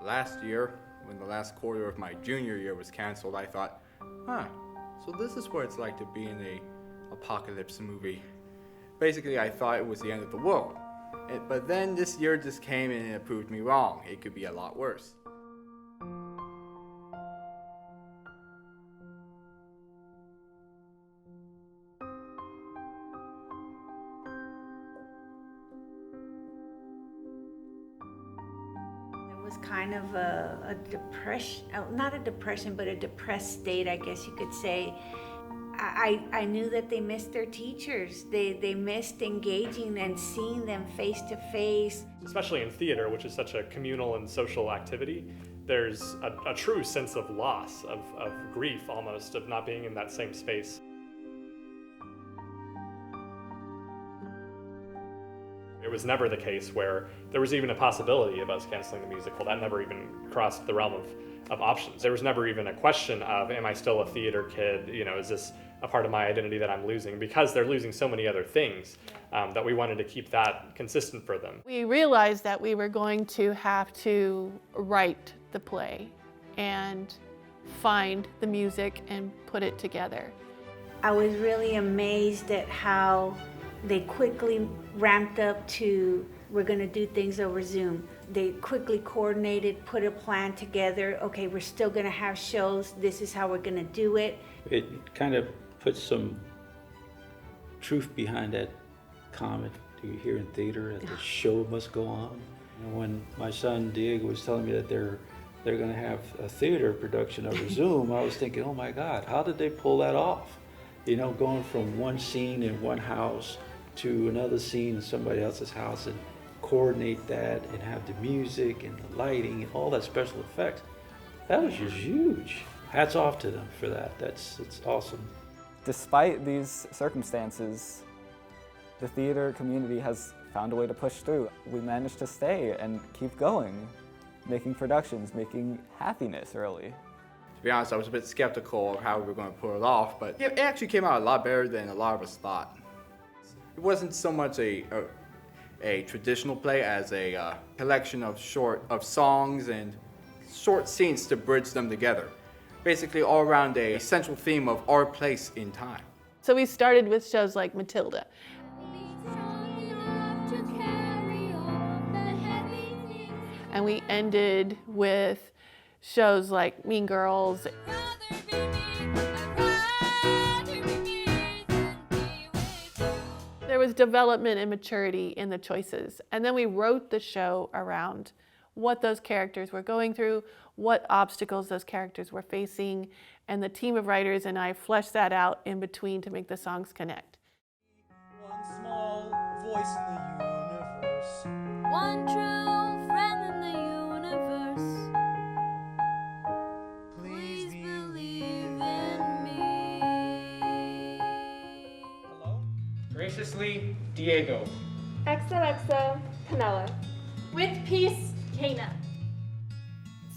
Last year, when the last quarter of my junior year was canceled, I thought, so this is what it's like to be in a apocalypse movie. Basically, I thought it was the end of the world. But then this year just came and it proved me wrong. It could be a lot worse. It was kind of a depression, not a depression, but a depressed state, I guess you could say. I knew that they missed their teachers. They missed engaging and seeing them face to face. Especially in theater, which is such a communal and social activity, there's a true sense of loss, of grief almost, of not being in that same space. It was never the case where there was even a possibility of us canceling the musical. That never even crossed the realm of options. There was never even a question of, am I still a theater kid? Is this a part of my identity that I'm losing? Because they're losing so many other things that we wanted to keep that consistent for them. We realized that we were going to have to write the play and find the music and put it together. I was really amazed at how they quickly ramped up to, we're going to do things over Zoom. They quickly coordinated, put a plan together. Okay, we're still going to have shows. This is how we're going to do it. It kind of puts some truth behind that comment you hear in theater, that the show must go on. When my son Diego was telling me that they're going to have a theater production over Zoom, I was thinking, oh my God, how did they pull that off? Going from one scene in one house to another scene in somebody else's house and coordinate that and have the music and the lighting and all that special effects. That was just huge. Hats off to them for that. It's awesome. Despite these circumstances, the theater community has found a way to push through. We managed to stay and keep going, making productions, making happiness really. To be honest, I was a bit skeptical of how we were going to pull it off, but it actually came out a lot better than a lot of us thought. It wasn't so much a traditional play as a collection of songs and short scenes to bridge them together. Basically all around a central theme of our place in time. So we started with shows like Matilda. And we ended with shows like Mean Girls. There was development and maturity in the choices. And then we wrote the show around what those characters were going through, what obstacles those characters were facing, and the team of writers and I fleshed that out in between to make the songs connect. One small voice in the universe. One true friend in the universe. Please believe in me. Hello? Graciously, Diego. XOXO, Camilla. With peace, Kana.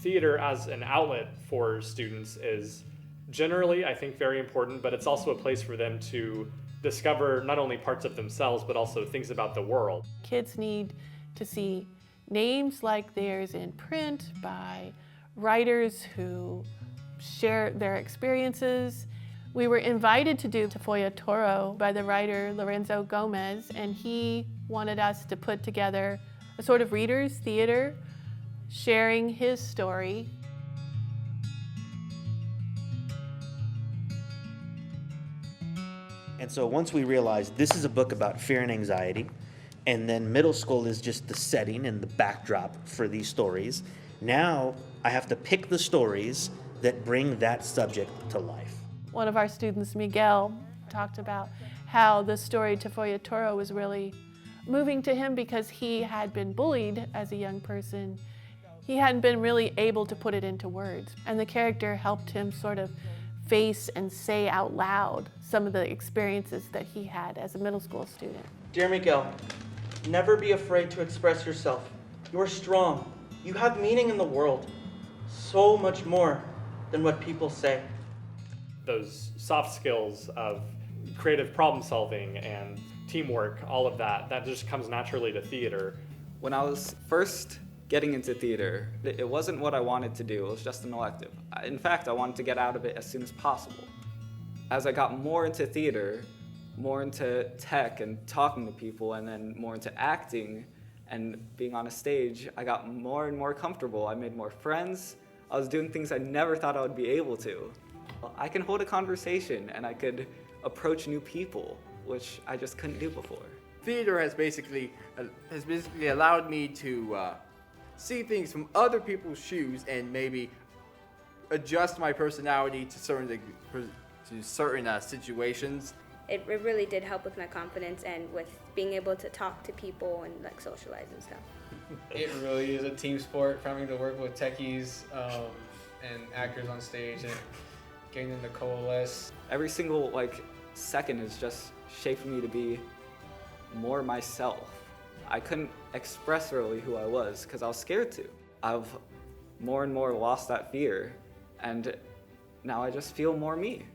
Theater as an outlet for students is generally, I think, very important, but it's also a place for them to discover not only parts of themselves, but also things about the world. Kids need to see names like theirs in print by writers who share their experiences. We were invited to do Tafoya Toro by the writer Lorenzo Gomez, and he wanted us to put together a sort of reader's theater, sharing his story. And so once we realized this is a book about fear and anxiety, and then middle school is just the setting and the backdrop for these stories, now I have to pick the stories that bring that subject to life. One of our students, Miguel, talked about how the story Tafoya Toro was really moving to him because he had been bullied as a young person. He hadn't been really able to put it into words, and the character helped him sort of face and say out loud some of the experiences that he had as a middle school student. Dear Miguel, never be afraid to express yourself. You are strong. You have meaning in the world. So much more than what people say. Those soft skills of creative problem solving and teamwork, all of that just comes naturally to theater. When I was first getting into theater. It wasn't what I wanted to do, it was just an elective. In fact, I wanted to get out of it as soon as possible. As I got more into theater, more into tech and talking to people, and then more into acting and being on a stage, I got more and more comfortable. I made more friends. I was doing things I never thought I would be able to. I can hold a conversation and I could approach new people, which I just couldn't do before. Theater has basically allowed me to see things from other people's shoes and maybe adjust my personality to certain situations. It really did help with my confidence and with being able to talk to people and like socialize and stuff. It really is a team sport, having to work with techies and actors on stage and getting them to coalesce. Every single second is just shaping me to be more myself. I couldn't express really who I was because I was scared to. I've more and more lost that fear, and now I just feel more me.